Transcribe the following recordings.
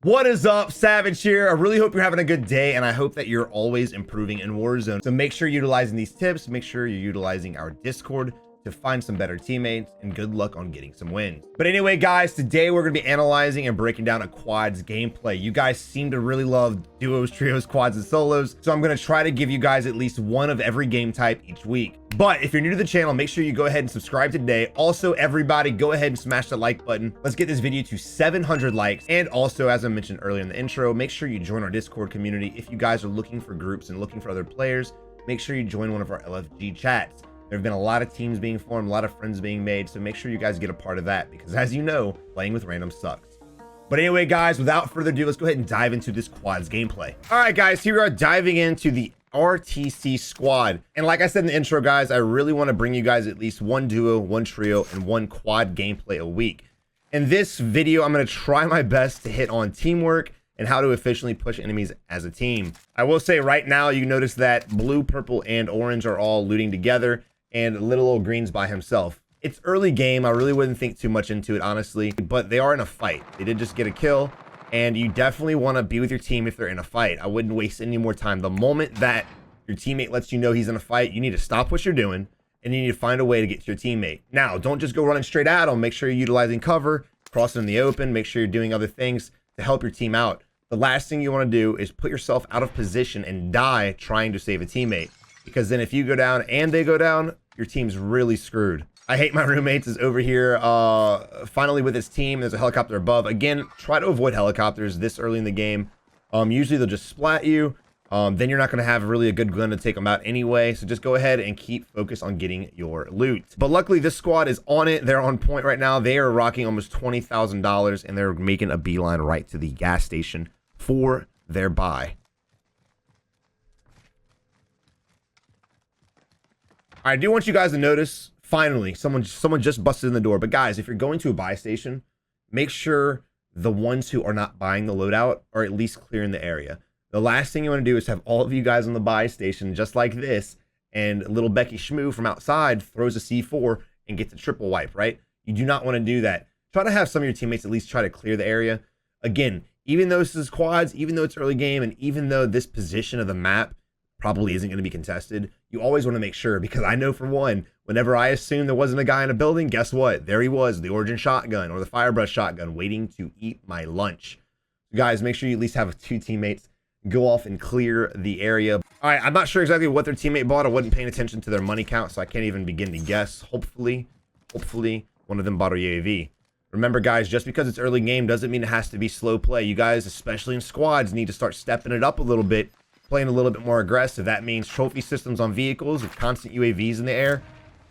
What is up, Savage here? I really hope you're having a good day, and I hope that you're always improving in Warzone. So make sure you're utilizing these tips, make sure you're utilizing our Discord to find some better teammates, and good luck on getting some wins. But anyway, guys, today we're gonna be analyzing and breaking down a quads gameplay. You guys seem to really love duos, trios, quads, and solos, so I'm gonna try to give you guys at least one of every game type each week. But if you're new to the channel, make sure you go ahead and subscribe today. Also, everybody, go ahead and smash the like button. Let's get this video to 700 likes. And also, as I mentioned earlier in the intro, make sure you join our Discord community. If you guys are looking for groups and looking for other players, make sure you join one of our LFG chats. There have been a lot of teams being formed, a lot of friends being made, so make sure you guys get a part of that, because as you know, playing with random sucks. But anyway, guys, without further ado, let's go ahead and dive into this quads gameplay. All right, guys, here we are diving into the RTC squad. And like I said in the intro, guys, I really want to bring you guys at least one duo, one trio, and one quad gameplay a week. In this video, I'm going to try my best to hit on teamwork and how to efficiently push enemies as a team. I will say right now, you notice that blue, purple, and orange are all looting together, and little old green's by himself. It's early game. I really wouldn't think too much into it, honestly, but they are in a fight. They did just get a kill, and you definitely want to be with your team if they're in a fight. I wouldn't waste any more time. The moment that your teammate lets you know he's in a fight, you need to stop what you're doing, and you need to find a way to get to your teammate. Now, don't just go running straight at them. Make sure you're utilizing cover, crossing in the open, make sure you're doing other things to help your team out. The last thing you want to do is put yourself out of position and die trying to save a teammate, because then if you go down and they go down, your team's really screwed. I hate my roommates is over here finally with his team. There's a helicopter above. Again, try to avoid helicopters this early in the game. Usually they'll just splat you. Then you're not going to have really a good gun to take them out anyway. So just go ahead and keep focused on getting your loot. But luckily this squad is on it. They're on point right now. They are rocking almost $20,000, and they're making a beeline right to the gas station for their buy. I do want you guys to notice, finally, someone just busted in the door. But guys, if you're going to a buy station, make sure the ones who are not buying the loadout are at least clearing the area. The last thing you want to do is have all of you guys on the buy station just like this, and little Becky Schmoo from outside throws a C4 and gets a triple wipe, right? You do not want to do that. Try to have some of your teammates at least try to clear the area. Again, even though this is quads, even though it's early game, and even though this position of the map probably isn't going to be contested, you always want to make sure, because I know for one, whenever I assumed there wasn't a guy in a building, guess what? There he was, the Origin shotgun or the Firebrush shotgun waiting to eat my lunch. Guys, make sure you at least have two teammates go off and clear the area. All right, I'm not sure exactly what their teammate bought. I wasn't paying attention to their money count, so I can't even begin to guess. Hopefully one of them bought a UAV. Remember, guys, just because it's early game doesn't mean it has to be slow play. You guys, especially in squads, need to start stepping it up a little bit, playing a little bit more aggressive. That means trophy systems on vehicles with constant UAVs in the air,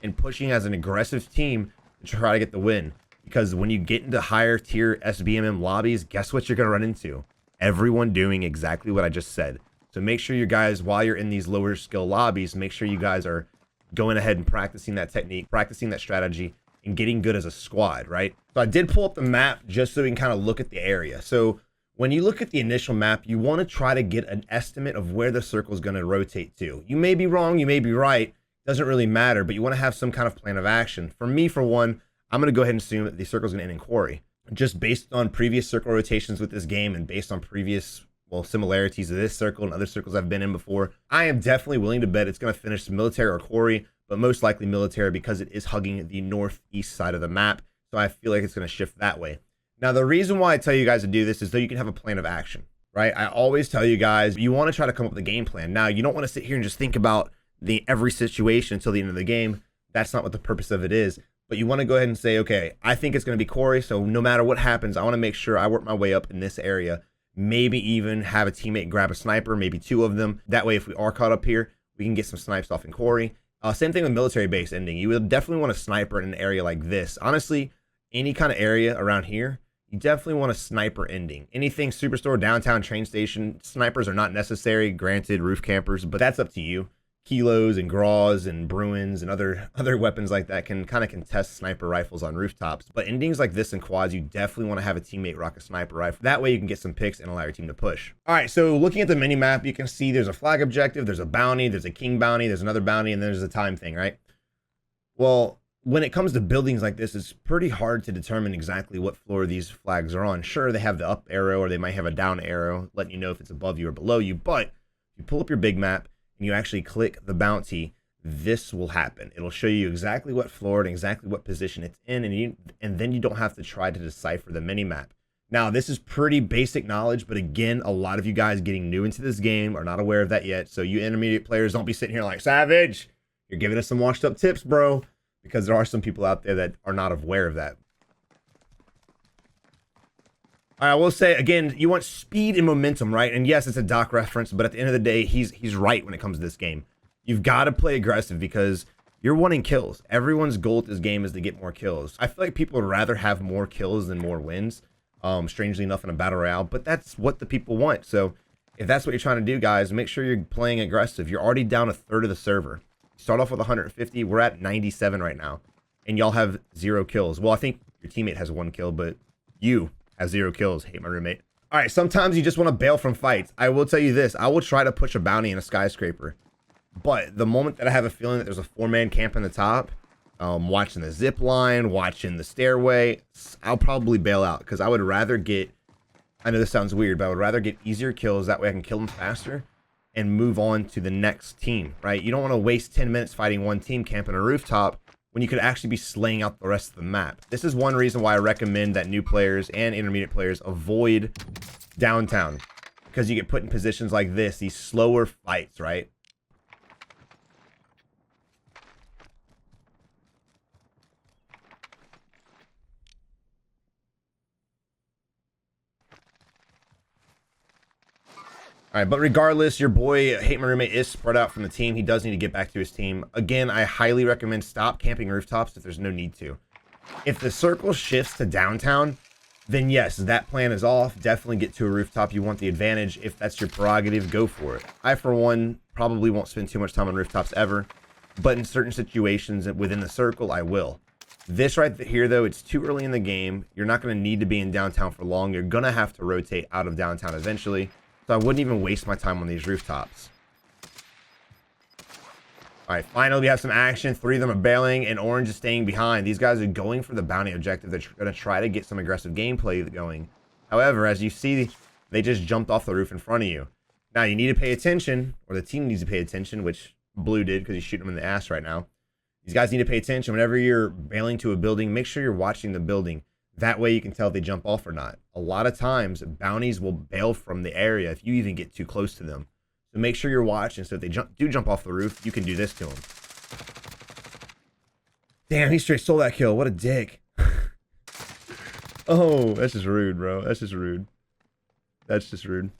and pushing as an aggressive team to try to get the win. Because when you get into higher tier SBMM lobbies, guess what you're going to run into? Everyone doing exactly what I just said. So make sure you guys, while you're in these lower skill lobbies, make sure you guys are going ahead and practicing that technique, practicing that strategy, and getting good as a squad, right? So I did pull up the map just so we can kind of look at the area. So when you look at the initial map, you want to try to get an estimate of where the circle is going to rotate to. You may be wrong, you may be right, doesn't really matter, but you want to have some kind of plan of action. For me, for one, I'm going to go ahead and assume that the circle is going to end in quarry. Just based on previous circle rotations with this game, and based on previous, well, similarities of this circle and other circles I've been in before, I am definitely willing to bet it's going to finish military or quarry, but most likely military, because it is hugging the northeast side of the map. So I feel like it's going to shift that way. Now, the reason why I tell you guys to do this is so you can have a plan of action, right? I always tell you guys, you want to try to come up with a game plan. Now, you don't want to sit here and just think about every situation until the end of the game. That's not what the purpose of it is. But you want to go ahead and say, okay, I think it's going to be quarry, so no matter what happens, I want to make sure I work my way up in this area. Maybe even have a teammate grab a sniper, maybe two of them. That way, if we are caught up here, we can get some snipes off in quarry. Same thing with military base ending. You would definitely want a sniper in an area like this. Honestly, any kind of area around here, you definitely want a sniper ending. Anything superstore, downtown, train station, snipers are not necessary. Granted, roof campers, but that's up to you. Kilos and Graws and Bruins and other weapons like that can kind of contest sniper rifles on rooftops. But endings like this in quads, you definitely want to have a teammate rock a sniper rifle. That way you can get some picks and allow your team to push. All right, so looking at the mini map, you can see there's a flag objective, there's a bounty, there's a king bounty, there's another bounty, and there's a time thing, right? Well, when it comes to buildings like this, it's pretty hard to determine exactly what floor these flags are on. Sure, they have the up arrow or they might have a down arrow letting you know if it's above you or below you, but if you pull up your big map and you actually click the bounty, this will happen. It'll show you exactly what floor and exactly what position it's in, and then you don't have to try to decipher the mini map. Now, this is pretty basic knowledge, but again, a lot of you guys getting new into this game are not aware of that yet. So you intermediate players, don't be sitting here like, Savage, you're giving us some washed up tips, bro, because there are some people out there that are not aware of that. All right, I will say, again, you want speed and momentum, right? And yes, it's a Doc reference, but at the end of the day, he's right when it comes to this game. You've got to play aggressive because you're wanting kills. Everyone's goal at this game is to get more kills. I feel like people would rather have more kills than more wins, strangely enough, in a battle royale, but that's what the people want. So if that's what you're trying to do, guys, make sure you're playing aggressive. You're already down a third of the server. Start off with 150. We're at 97 right now, and y'all have 0 kills. Well, I think your teammate has 1 kill, but you have 0 kills. Hate my roommate. All right, sometimes you just want to bail from fights. I will tell you this. I will try to push a bounty in a skyscraper. But the moment that I have a feeling that there's a 4-man camp in the top, watching the zip line, watching the stairway, I'll probably bail out because I would rather get, I know this sounds weird, but I would rather get easier kills. That way I can kill them faster and move on to the next team, right? You don't want to waste 10 minutes fighting one team camping a rooftop when you could actually be slaying out the rest of the map. This is one reason why I recommend that new players and intermediate players avoid downtown, because you get put in positions like this, these slower fights, right? All right, but regardless, your boy, Hate My Roommate, is spread out from the team. He does need to get back to his team. Again, I highly recommend stop camping rooftops if there's no need to. If the circle shifts to downtown, then yes, that plan is off. Definitely get to a rooftop. You want the advantage. If that's your prerogative, go for it. I, for one, probably won't spend too much time on rooftops ever, but in certain situations within the circle, I will. This right here, though, it's too early in the game. You're not going to need to be in downtown for long. You're going to have to rotate out of downtown eventually. So I wouldn't even waste my time on these rooftops. All right, finally we have some action. 3 of them are bailing, and Orange is staying behind. These guys are going for the bounty objective. They're going to try to get some aggressive gameplay going. However, as you see, they just jumped off the roof in front of you. Now, you need to pay attention, or the team needs to pay attention, which Blue did because he's shooting them in the ass right now. These guys need to pay attention. Whenever you're bailing to a building, make sure you're watching the building. That way you can tell if they jump off or not. A lot of times, bounties will bail from the area if you even get too close to them. So make sure you're watching, so if they do jump off the roof, you can do this to them. Damn, he straight stole that kill. What a dick. Oh, that's just rude, bro. That's just rude. That's just rude.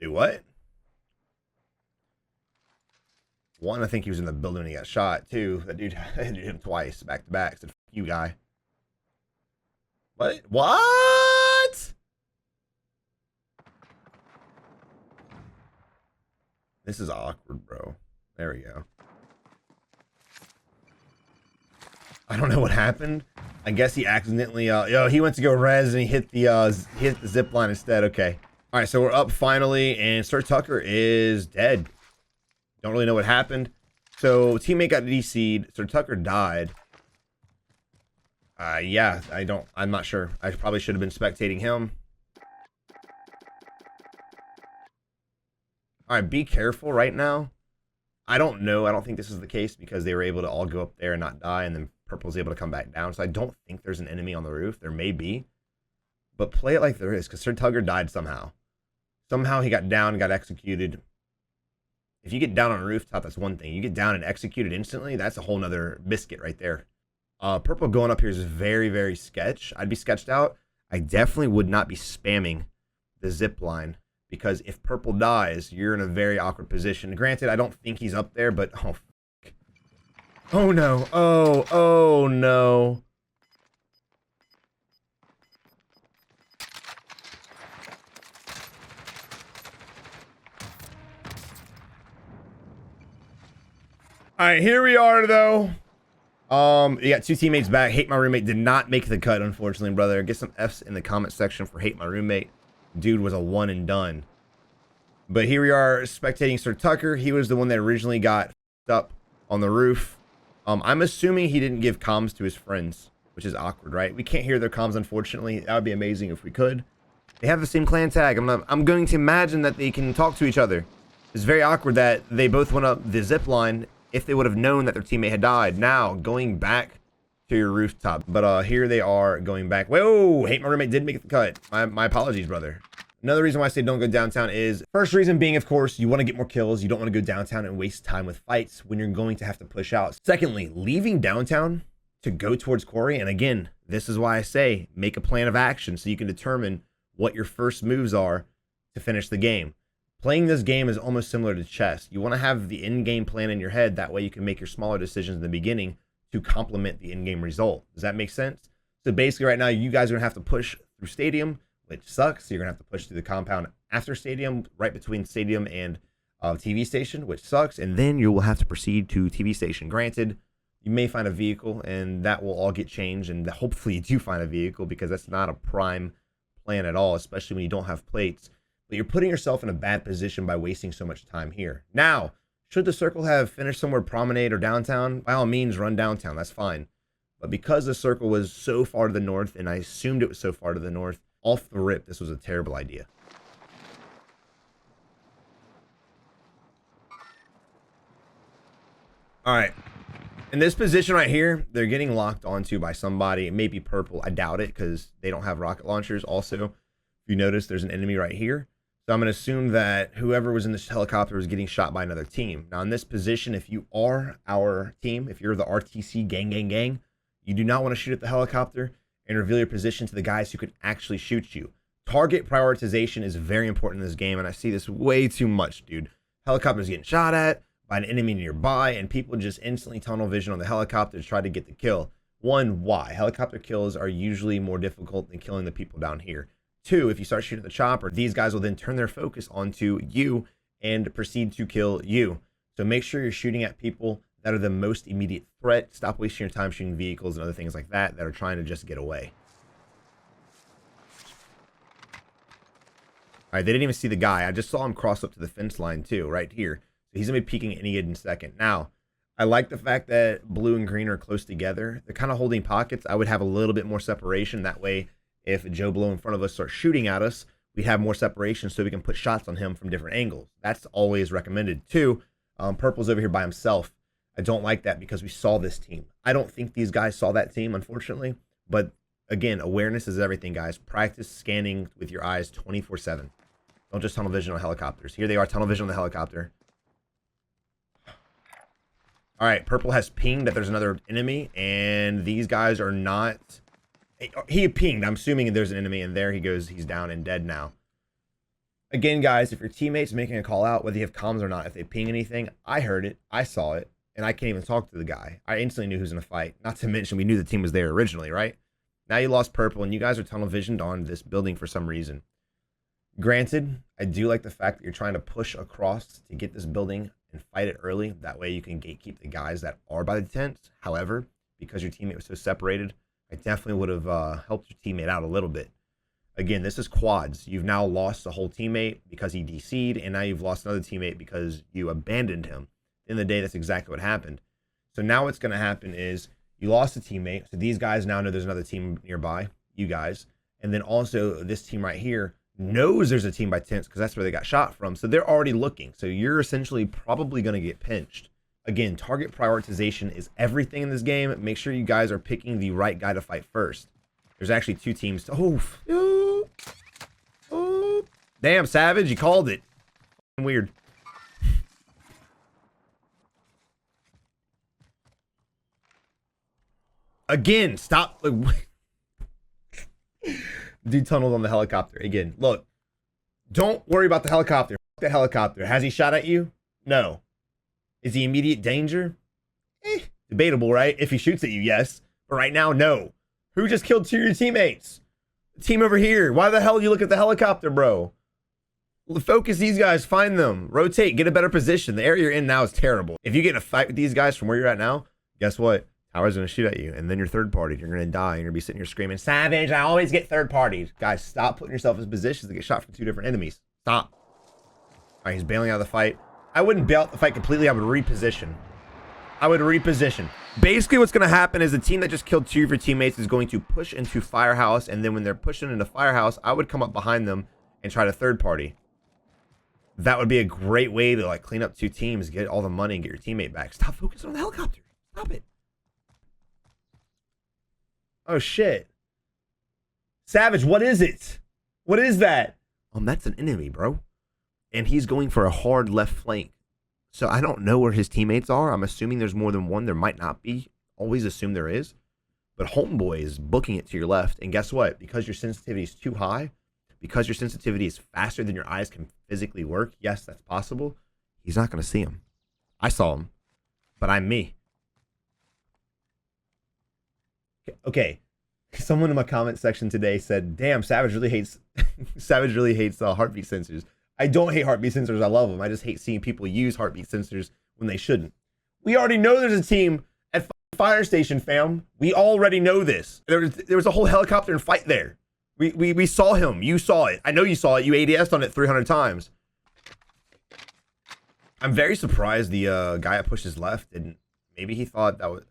Do what? One, I think he was in the building when he got shot. 2, that dude hit him twice, back to back. Said, "F you, guy." What? What? This is awkward, bro. There we go. I don't know what happened. I guess he accidentally, he went to go res and he hit the zip line instead. Okay. All right, so we're up finally, and Sir Tucker is dead. Don't really know what happened. So teammate got DC'd. Sir Tucker died. Yeah, I'm not sure. I probably should have been spectating him. All right, be careful right now. I don't know. I don't think this is the case because they were able to all go up there and not die, and then Purple's able to come back down. So I don't think there's an enemy on the roof. There may be. But play it like there is, because Sir Tucker died somehow. Somehow he got down and got executed. If you get down on a rooftop, that's one thing. You get down and executed instantly, that's a whole nother biscuit right there. Purple going up here is very, very sketch. I'd be sketched out. I definitely would not be spamming the zip line, because if Purple dies, you're in a very awkward position. Granted, I don't think he's up there, but oh, f oh no, oh no. All right, here we are, though. You got two teammates back. Hate My Roommate did not make the cut, unfortunately, brother. Get some F's in the comment section for Hate My Roommate. Dude was a one and done. But here we are spectating Sir Tucker. He was the one that originally got up on the roof. I'm assuming he didn't give comms to his friends, which is awkward, right? We can't hear their comms, unfortunately. That would be amazing if we could. They have the same clan tag. I'm going to imagine that they can talk to each other. It's very awkward that they both went up the zip line if they would have known that their teammate had died. Now, going back to your rooftop. But here they are going back. Whoa, Hate My Roommate did make the cut. My apologies, brother. Another reason why I say don't go downtown is, first reason being, of course, you want to get more kills. You don't want to go downtown and waste time with fights when you're going to have to push out. Secondly, leaving downtown to go towards quarry. And again, this is why I say make a plan of action so you can determine what your first moves are to finish the game. Playing this game is almost similar to chess. You want to have the in-game plan in your head. That way you can make your smaller decisions in the beginning to complement the in-game result. Does that make sense? So basically right now, you guys are going to have to push through stadium, which sucks. You're going to have to push through the compound after stadium, right between stadium and TV station, which sucks. And then you will have to proceed to TV station. Granted, you may find a vehicle and that will all get changed. And hopefully you do find a vehicle, because that's not a prime plan at all, especially when you don't have plates. But you're putting yourself in a bad position by wasting so much time here. Now, should the circle have finished somewhere promenade or downtown, by all means run downtown, that's fine. But because the circle was so far to the north, and I assumed it was so far to the north, off the rip, this was a terrible idea. All right, in this position right here, they're getting locked onto by somebody. It may be purple, I doubt it, because they don't have rocket launchers. Also, if you notice, there's an enemy right here. So I'm going to assume that whoever was in this helicopter was getting shot by another team. Now, in this position, if you are our team, if you're the RTC gang, you do not want to shoot at the helicopter and reveal your position to the guys who can actually shoot you. Target prioritization is very important in this game, and I see this way too much, dude. Helicopters getting shot at by an enemy nearby, and people just instantly tunnel vision on the helicopter to try to get the kill. One, why? Helicopter kills are usually more difficult than killing the people down here. Two, if you start shooting at the chopper, these guys will then turn their focus onto you and proceed to kill you. So make sure you're shooting at people that are the most immediate threat. Stop wasting your time shooting vehicles and other things like that that are trying to just get away. All right, they didn't even see the guy. I just saw him cross up to the fence line too, right here. So he's gonna be peeking any given second. Now, I like the fact that blue and green are close together. They're kind of holding pockets. I would have a little bit more separation. That way, if Joe Blow in front of us starts shooting at us, we have more separation so we can put shots on him from different angles. That's always recommended. Two, purple's over here by himself. I don't like that because we saw this team. I don't think these guys saw that team, unfortunately. But again, awareness is everything, guys. Practice scanning with your eyes 24/7. Don't just tunnel vision on helicopters. Here they are, tunnel vision on the helicopter. All right, purple has pinged that there's another enemy, and these guys are not... He pinged. I'm assuming there's an enemy, and there he goes. He's down and dead now. Again, guys, if your teammate's making a call out, whether you have comms or not, if they ping anything, I heard it, I saw it, and I can't even talk to the guy. I instantly knew who's in a fight. Not to mention, we knew the team was there originally, right? Now you lost purple, and you guys are tunnel visioned on this building for some reason. Granted, I do like the fact that you're trying to push across to get this building and fight it early. That way you can gatekeep the guys that are by the tents. However, because your teammate was so separated, I definitely would have helped your teammate out a little bit. Again, this is quads. You've now lost a whole teammate because he DC'd, and now you've lost another teammate because you abandoned him. In the day, that's exactly what happened. So now what's going to happen is you lost a teammate. So these guys now know there's another team nearby, you guys. And then also this team right here knows there's a team by tents because that's where they got shot from. So they're already looking. So you're essentially probably going to get pinched. Again, target prioritization is everything in this game. Make sure you guys are picking the right guy to fight first. There's actually two teams. Oh, damn, Savage, you called it. Weird. Again, stop. Dude tunneled on the helicopter again. Look, don't worry about the helicopter. Fuck the helicopter. Has he shot at you? No. Is he immediate danger? Debatable, right? If he shoots at you, yes. But right now, no. Who just killed two of your teammates? The team over here. Why the hell do you look at the helicopter, bro? Focus these guys. Find them. Rotate. Get a better position. The area you're in now is terrible. If you get in a fight with these guys from where you're at now, guess what? Tower's gonna shoot at you, and then you're third party. You're gonna die. You're gonna be sitting here screaming, "Savage! I always get third parties." Guys, stop putting yourself in positions to get shot from 2 different enemies. Stop. All right, he's bailing out of the fight. I wouldn't bail out the fight completely. I would reposition. Basically, what's gonna happen is the team that just killed 2 of your teammates is going to push into Firehouse, and then when they're pushing into Firehouse, I would come up behind them and try to third party. That would be a great way to like clean up 2 teams, get all the money, and get your teammate back. Stop focusing on the helicopter. Stop it. Oh shit. Savage, what is it? What is that? That's an enemy, bro. And he's going for a hard left flank. So I don't know where his teammates are. I'm assuming there's more than one. There might not be. Always assume there is. But Homeboy is booking it to your left. And guess what? Because your sensitivity is too high, because your sensitivity is faster than your eyes can physically work, yes, that's possible, he's not going to see him. I saw him, but I'm me. Okay, someone in my comment section today said, "Damn, Savage really hates heartbeat sensors." I don't hate heartbeat sensors. I love them. I just hate seeing people use heartbeat sensors when they shouldn't. We already know there's a team at Fire Station, fam. We already know this. There was a whole helicopter and fight there. We saw him. You saw it. I know you saw it. You ADS'd on it 300 times. I'm very surprised the guy that pushed his left didn't. Maybe he thought that was.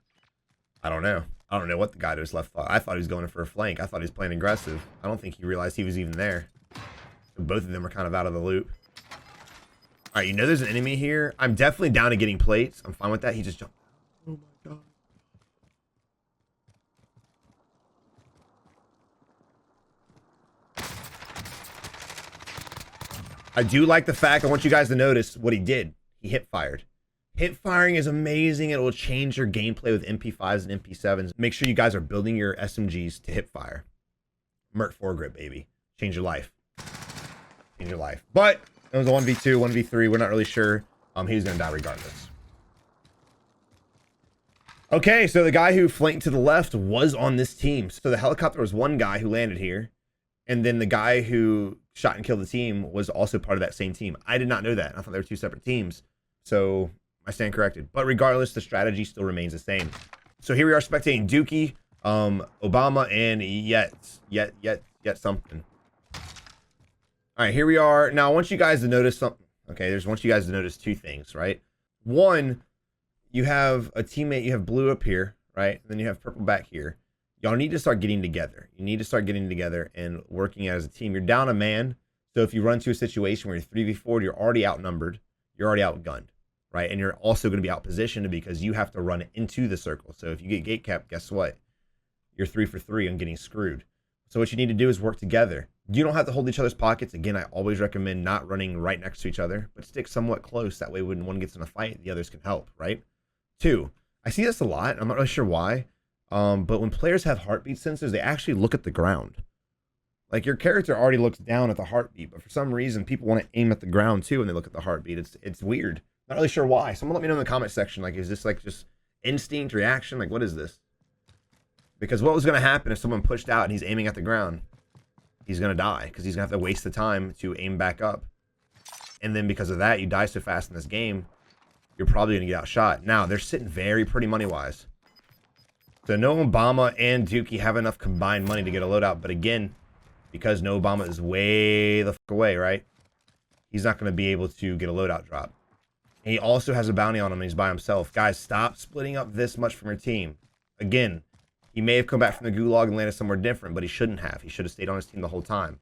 I don't know. I don't know what the guy to his left thought. I thought he was going in for a flank. I thought he was playing aggressive. I don't think he realized he was even there. So both of them are kind of out of the loop. All right, you know there's an enemy here. I'm definitely down to getting plates. I'm fine with that. He just jumped. Oh my god. I do like the fact, I want you guys to notice what he did. He hip fired. Hip firing is amazing. It will change your gameplay with MP5s and MP7s. Make sure you guys are building your SMGs to hip fire. Mert foregrip, baby. Change your life. Change your life. But it was a 1v2, 1v3. We're not really sure. He was going to die regardless. Okay, so the guy who flanked to the left was on this team. So the helicopter was one guy who landed here. And then the guy who shot and killed the team was also part of that same team. I did not know that. I thought they were 2 separate teams. So I stand corrected. But regardless, the strategy still remains the same. So here we are spectating Dookie, Obama, and yet something. All right, here we are. Now, I want you guys to notice something. Okay, I want you guys to notice 2 things, right? One, you have a teammate, you have blue up here, right? And then you have purple back here. Y'all need to start getting together. You need to start getting together and working as a team. You're down a man. So if you run to a situation where you're 3v4, you're already outnumbered. You're already outgunned, right? And you're also going to be outpositioned because you have to run into the circle. So if you get gate capped, guess what? You're 3 for 3 on getting screwed. So what you need to do is work together. You don't have to hold each other's pockets. Again, I always recommend not running right next to each other, but stick somewhat close. That way when one gets in a fight, the others can help, right? 2, I see this a lot. I'm not really sure why. But when players have heartbeat sensors, they actually look at the ground. Like your character already looks down at the heartbeat, but for some reason people want to aim at the ground too when they look at the heartbeat. It's weird. Not really sure why. Someone let me know in the comment section. Like, is this like just instinct reaction? Like, what is this? Because what was going to happen if someone pushed out and he's aiming at the ground? He's going to die because he's going to have to waste the time to aim back up. And then because of that, you die so fast in this game, you're probably going to get outshot. Now, they're sitting very pretty money-wise. So no Obama and Dookie have enough combined money to get a loadout. But again, because no Obama is way the fuck away, right? He's not going to be able to get a loadout drop. And he also has a bounty on him and he's by himself. Guys, stop splitting up this much from your team. Again, he may have come back from the gulag and landed somewhere different, but he shouldn't have. He should have stayed on his team the whole time.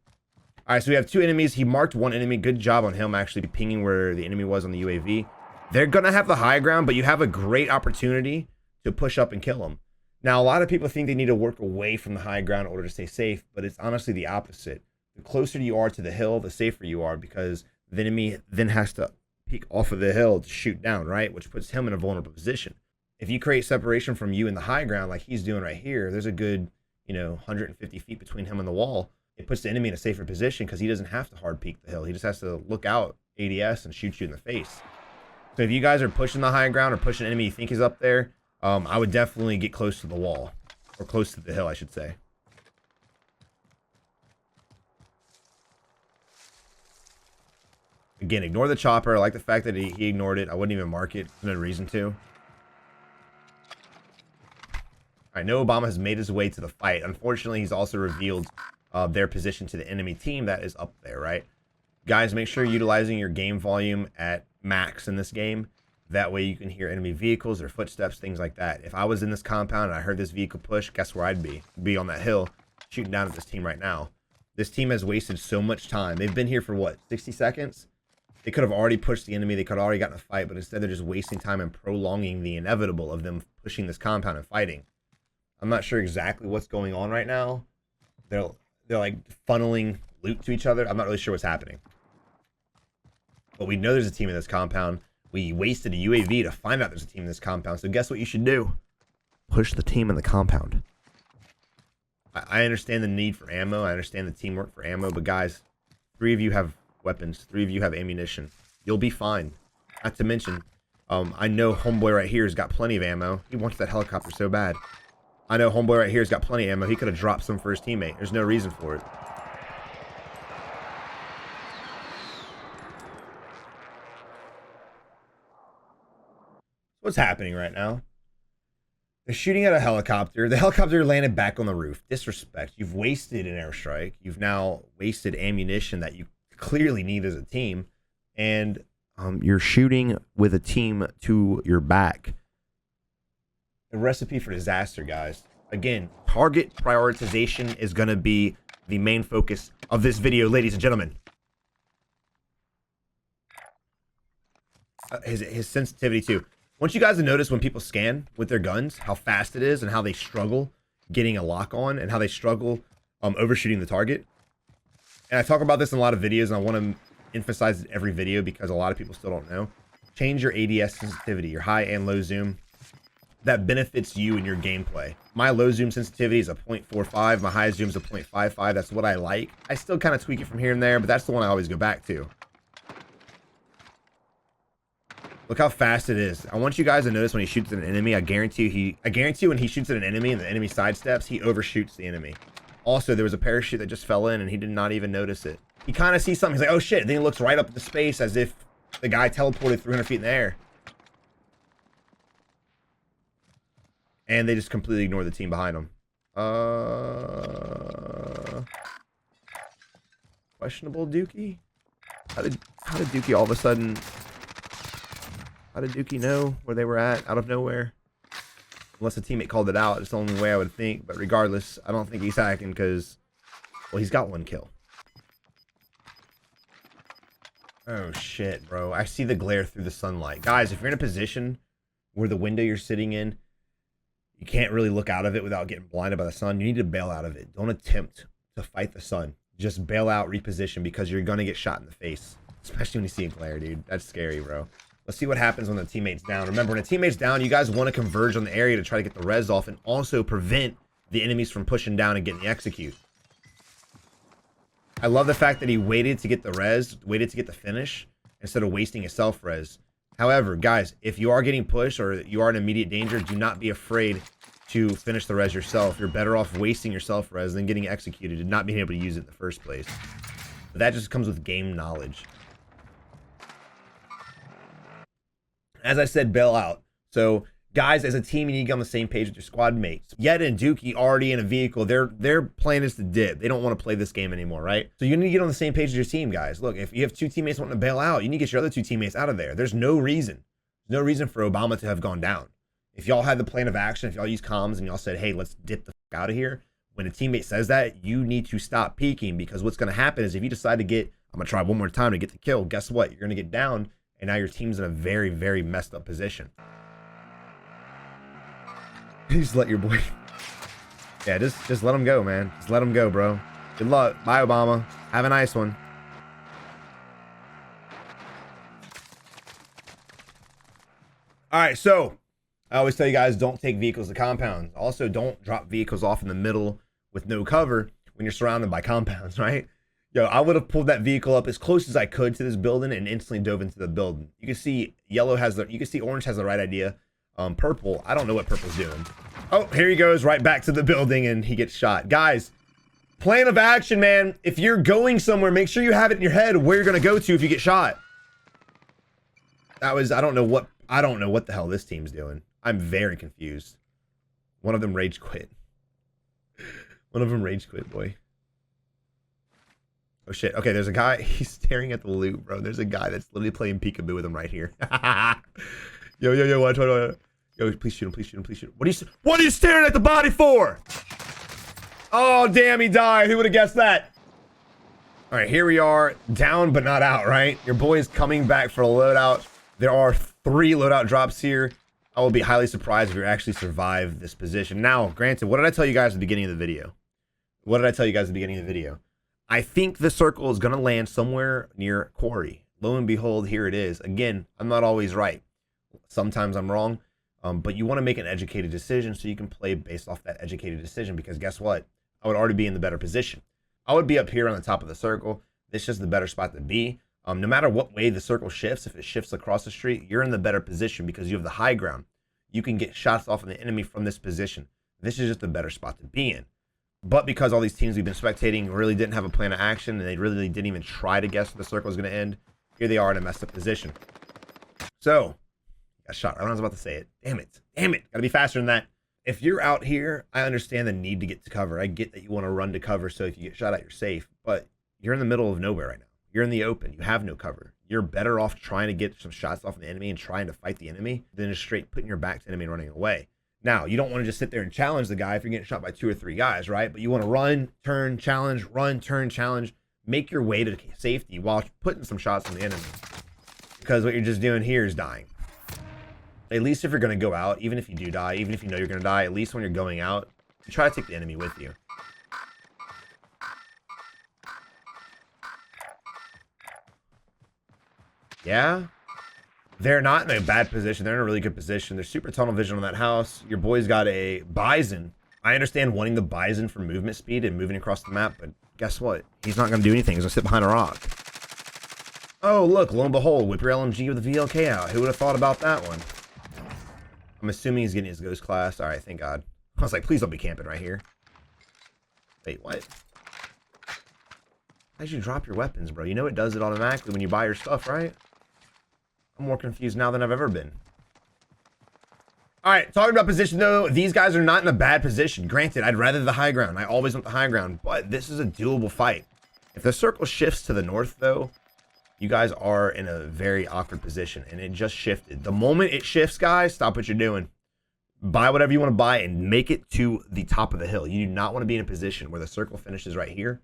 All right, so we have 2 enemies. He marked 1 enemy. Good job on him actually pinging where the enemy was on the UAV. They're going to have the high ground, but you have a great opportunity to push up and kill them. Now, a lot of people think they need to work away from the high ground in order to stay safe, but it's honestly the opposite. The closer you are to the hill, the safer you are, because the enemy then has to peek off of the hill to shoot down, right? Which puts him in a vulnerable position. If you create separation from you in the high ground like he's doing right here, there's a good, 150 feet between him and the wall. It puts the enemy in a safer position because he doesn't have to hard peek the hill. He just has to look out ADS and shoot you in the face. So if you guys are pushing the high ground or pushing an enemy you think is up there, I would definitely get close to the wall, or close to the hill, I should say. Again, ignore the chopper. I like the fact that he ignored it. I wouldn't even mark it. There's no reason to. All right, no Obama has made his way to the fight. Unfortunately, he's also revealed their position to the enemy team that is up there, right? Guys, make sure you're utilizing your game volume at max in this game. That way you can hear enemy vehicles, their footsteps, things like that. If I was in this compound and I heard this vehicle push, guess where I'd be? I'd be on that hill shooting down at this team right now. This team has wasted so much time. They've been here for what, 60 seconds? They could have already pushed the enemy. They could have already gotten a fight, but instead they're just wasting time and prolonging the inevitable of them pushing this compound and fighting. I'm not sure exactly what's going on right now. They're like funneling loot to each other. I'm not really sure what's happening. But we know there's a team in this compound. We wasted a UAV to find out there's a team in this compound. So guess what you should do? Push the team in the compound. I understand the need for ammo. I understand the teamwork for ammo. But guys, 3 of you have weapons. 3 of you have ammunition. You'll be fine. Not to mention, I know homeboy right here has got plenty of ammo. He wants that helicopter so bad. I know homeboy right here has got plenty of ammo. He could have dropped some for his teammate. There's no reason for it. What's happening right now? They're shooting at a helicopter. The helicopter landed back on the roof. Disrespect. You've wasted an airstrike. You've now wasted ammunition that you clearly need as a team. And you're shooting with a team to your back. A recipe for disaster, guys. Again, target prioritization is going to be the main focus of this video, ladies and gentlemen. His sensitivity, too. Once you guys have noticed when people scan with their guns, how fast it is and how they struggle getting a lock on and how they struggle overshooting the target. And I talk about this in a lot of videos, and I want to emphasize it every video because a lot of people still don't know. Change your ADS sensitivity, your high and low zoom. That benefits you in your gameplay. My low zoom sensitivity is a 0.45. My high zoom is a 0.55. That's what I like. I still kind of tweak it from here and there, but that's the one I always go back to. Look how fast it is. I want you guys to notice when he shoots at an enemy. I guarantee you when he shoots at an enemy and the enemy sidesteps, he overshoots the enemy. Also, there was a parachute that just fell in and he did not even notice it. He kind of sees something. He's like, oh shit. Then he looks right up at the space as if the guy teleported 300 feet in the air. And they just completely ignore the team behind them. Questionable Dookie? How did Dookie all of a sudden... How did Dookie know where they were at out of nowhere? Unless a teammate called it out. It's the only way I would think. But regardless, I don't think he's hacking because... Well, he's got 1 kill. Oh, shit, bro. I see the glare through the sunlight. Guys, if you're in a position where the window you're sitting in, you can't really look out of it without getting blinded by the sun, you need to bail out of it. Don't attempt to fight the sun. Just bail out, reposition, because you're going to get shot in the face. Especially when you see a glare, dude. That's scary, bro. Let's see what happens when the teammate's down. Remember, when a teammate's down, you guys want to converge on the area to try to get the res off and also prevent the enemies from pushing down and getting the execute. I love the fact that he waited to get the res, waited to get the finish, instead of wasting his self-res. However, guys, if you are getting pushed or you are in immediate danger, do not be afraid to finish the res yourself. You're better off wasting your self-res than getting executed and not being able to use it in the first place. But that just comes with game knowledge. As I said, bail out. So, guys, as a team, you need to get on the same page with your squad mates. Yet and Dookie already in a vehicle. Their plan is to dip. They don't want to play this game anymore, right? So you need to get on the same page as your team, guys. Look, if you have 2 teammates wanting to bail out, you need to get your other 2 teammates out of there. There's no reason. There's no reason for Obama to have gone down. If y'all had the plan of action, if y'all use comms and y'all said, hey, let's dip the fuck out of here, when a teammate says that, you need to stop peeking, because what's going to happen is if you decide to get, I'm going to try one more time to get the kill, guess what? You're going to get down. And now your team's in a very, very messed up position. Just let your boy... Yeah, just let him go, man. Just let him go, bro. Good luck. Bye, Obama. Have a nice one. All right, so I always tell you guys, don't take vehicles to compounds. Also, don't drop vehicles off in the middle with no cover when you're surrounded by compounds, right? Yo, I would have pulled that vehicle up as close as I could to this building and instantly dove into the building. You can see yellow has the, you can see orange has the right idea. Purple, I don't know what purple's doing. Oh, here he goes right back to the building and he gets shot. Guys, plan of action, man. If you're going somewhere, make sure you have it in your head where you're going to go to if you get shot. That was, I don't know what the hell this team's doing. I'm very confused. One of them rage quit. One of them rage quit, boy. Oh shit. Okay, there's a guy. He's staring at the loot, bro. There's a guy that's literally playing peekaboo with him right here. Yo, watch. Yo, please shoot him, please shoot him, please shoot him. What are you staring at the body for? Oh, damn, he died. Who would have guessed that? All right, here we are, down but not out, right? Your boy's coming back for a loadout. There are 3 loadout drops here. I will be highly surprised if you actually survive this position. Now, granted, what did I tell you guys at the beginning of the video? I think the circle is going to land somewhere near quarry. Lo and behold, here it is. Again, I'm not always right. Sometimes I'm wrong. But you want to make an educated decision so you can play based off that educated decision, because guess what? I would already be in the better position. I would be up here on the top of the circle. This is just the better spot to be. No matter what way the circle shifts, if it shifts across the street, you're in the better position because you have the high ground. You can get shots off of the enemy from this position. This is just a better spot to be in. But because all these teams we've been spectating really didn't have a plan of action, and they really didn't even try to guess where the circle was going to end, here they are in a messed up position. So, got shot. I was about to say it. Damn it. Gotta be faster than that. If you're out here, I understand the need to get to cover. I get that you want to run to cover so if you get shot at, you're safe. But you're in the middle of nowhere right now. You're in the open. You have no cover. You're better off trying to get some shots off the enemy and trying to fight the enemy than just straight putting your back to the enemy and running away. Now, you don't want to just sit there and challenge the guy if you're getting shot by 2 or 3 guys, right? But you want to run, turn, challenge, make your way to safety while putting some shots on the enemy. Because what you're just doing here is dying. At least if you're going to go out, even if you do die, even if you know you're going to die, at least when you're going out, you try to take the enemy with you. Yeah, they're not in a bad position. They're in a really good position. They're super tunnel vision on that house. Your boy's got a bison. I understand wanting the bison for movement speed and moving across the map, but guess what? He's not going to do anything. He's going to sit behind a rock. Oh, look, lo and behold, whip your LMG with the VLK out. Who would have thought about that one? I'm assuming he's getting his ghost class. All right, thank God. I was like, please don't be camping right here. Wait, what? Why'd you drop your weapons, bro? You know it does it automatically when you buy your stuff, right? I'm more confused now than I've ever been. All right, talking about position, though, these guys are not in a bad position. Granted, I'd rather the high ground. I always want the high ground, but this is a doable fight. If the circle shifts to the north, though, you guys are in a very awkward position, and it just shifted. The moment it shifts, guys, stop what you're doing. Buy whatever you want to buy and make it to the top of the hill. You do not want to be in a position where the circle finishes right here,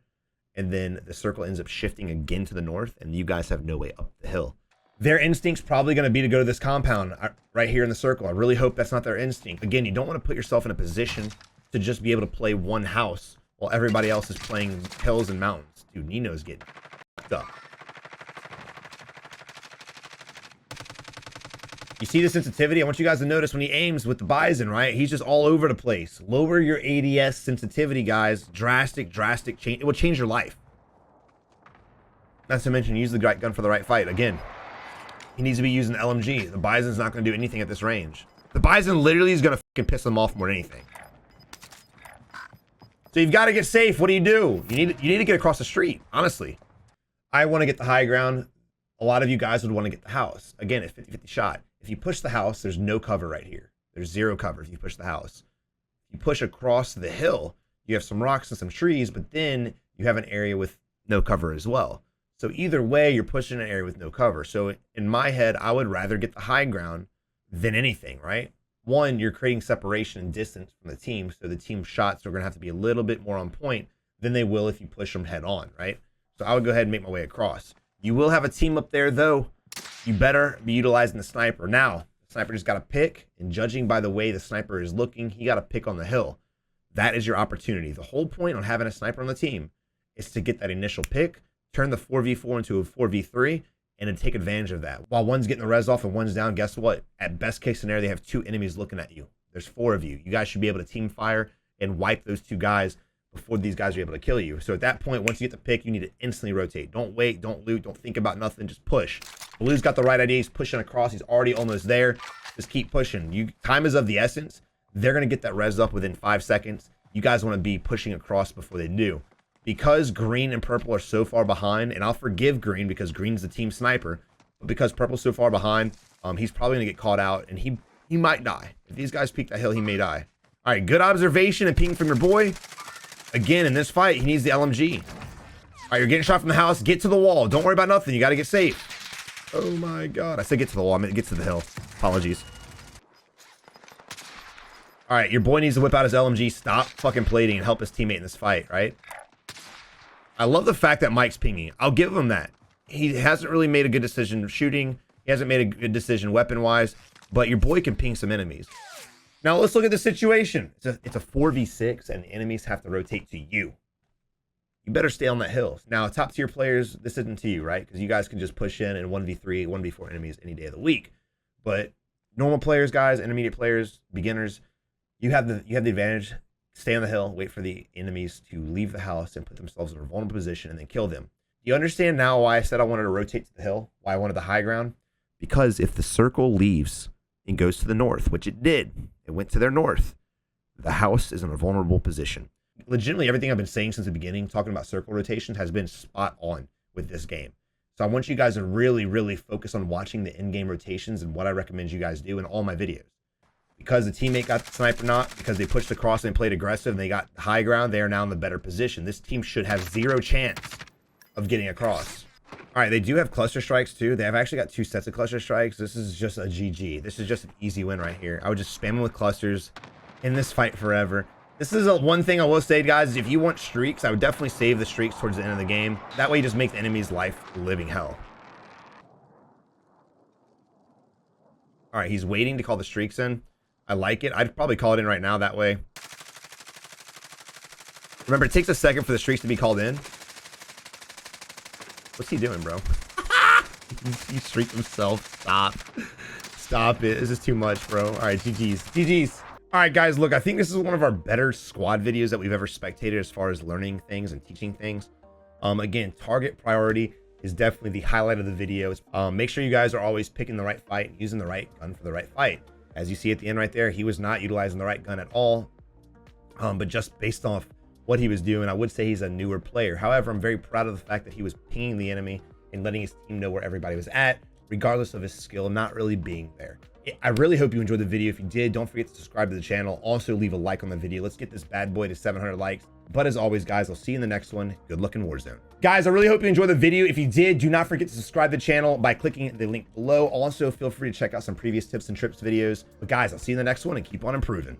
and then the circle ends up shifting again to the north, and you guys have no way up the hill. Their instinct's probably going to be to go to this compound right here in the circle. I really hope that's not their instinct. Again, you don't want to put yourself in a position to just be able to play one house while everybody else is playing hills and mountains. Dude, Nino's getting fucked up. You see the sensitivity? I want you guys to notice when he aims with the bison, right? He's just all over the place. Lower your ADS sensitivity, guys. Drastic change. It will change your life. Not to mention, use the right gun for the right fight. Again, he needs to be using LMG. The bison's not going to do anything at this range. The bison literally is going to fucking piss them off more than anything. So you've got to get safe. What do? You need to get across the street, honestly. I want to get the high ground. A lot of you guys would want to get the house. Again, at 50-50 shot. If you push the house, there's no cover right here. There's zero cover if you push the house. If you push across the hill, you have some rocks and some trees, but then you have an area with no cover as well. So either way, you're pushing an area with no cover. So in my head, I would rather get the high ground than anything, right? One, you're creating separation and distance from the team, so the team shots are going to have to be a little bit more on point than they will if you push them head on, right? So I would go ahead and make my way across. You will have a team up there, though. You better be utilizing the sniper. Now, the sniper just got to pick, and judging by the way the sniper is looking, he got to pick on the hill. That is your opportunity. The whole point on having a sniper on the team is to get that initial pick, turn the 4v4 into a 4v3, and then take advantage of that. While one's getting the res off and one's down, guess what? At best case scenario, they have 2 enemies looking at you. There's 4 of you. You guys should be able to team fire and wipe those 2 guys before these guys are able to kill you. So at that point, once you get the pick, you need to instantly rotate. Don't wait, don't loot, don't think about nothing, just push. Blue's got the right idea. He's pushing across. He's already almost there. Just keep pushing. Time is of the essence. They're going to get that res up within 5 seconds. You guys want to be pushing across before they do. Because green and purple are so far behind, and I'll forgive green because green's the team sniper, but because purple's so far behind, he's probably going to get caught out, and he might die. If these guys peek that hill, he may die. All right, good observation and ping from your boy. Again, in this fight, he needs the LMG. All right, you're getting shot from the house. Get to the wall. Don't worry about nothing. You got to get safe. Oh my God. I said get to the wall. I meant get to the hill. Apologies. All right, your boy needs to whip out his LMG. Stop fucking plating and help his teammate in this fight, right? I love the fact that Mike's pinging. I'll give him that. He hasn't really made a good decision shooting. He hasn't made a good decision weapon-wise, but your boy can ping some enemies. Now let's look at the situation. It's a 4v6 and the enemies have to rotate to you. You better stay on that hill. Now, top tier players, this isn't to you, right? Because you guys can just push in and 1v3, 1v4 enemies any day of the week. But normal players, guys, intermediate players, beginners, you have the advantage. Stay on the hill, wait for the enemies to leave the house and put themselves in a vulnerable position and then kill them. Do you understand now why I said I wanted to rotate to the hill? Why I wanted the high ground? Because if the circle leaves and goes to the north, which it did, it went to their north, the house is in a vulnerable position. Legitimately, everything I've been saying since the beginning, talking about circle rotation, has been spot on with this game. So I want you guys to really, really focus on watching the in-game rotations and what I recommend you guys do in all my videos. Because the teammate got the sniper not, because they pushed across and played aggressive and they got high ground, they are now in the better position. This team should have zero chance of getting across. All right, they do have cluster strikes too. They have actually got 2 sets of cluster strikes. This is just a GG. This is just an easy win right here. I would just spam them with clusters in this fight forever. This is one thing I will say, guys. If you want streaks, I would definitely save the streaks towards the end of the game. That way you just make the enemy's life living hell. All right, he's waiting to call the streaks in. I like it. I'd probably call it in right now that way. Remember, it takes a second for the streaks to be called in. What's he doing, bro? He streaked himself. Stop. Stop it. This is too much, bro. All right, GG's. GG's. All right, guys, look, I think this is one of our better squad videos that we've ever spectated as far as learning things and teaching things. Again, target priority is definitely the highlight of the video. Make sure you guys are always picking the right fight and using the right gun for the right fight. As you see at the end right there, he was not utilizing the right gun at all. But just based off what he was doing, I would say he's a newer player. However, I'm very proud of the fact that he was pinging the enemy and letting his team know where everybody was at, regardless of his skill not really being there. I really hope you enjoyed the video. If you did, don't forget to subscribe to the channel. Also, leave a like on the video. Let's get this bad boy to 700 likes. But as always, guys, I'll see you in the next one. Good luck in Warzone. Guys, I really hope you enjoyed the video. If you did, do not forget to subscribe to the channel by clicking the link below. Also, feel free to check out some previous tips and trips videos. But guys, I'll see you in the next one and keep on improving.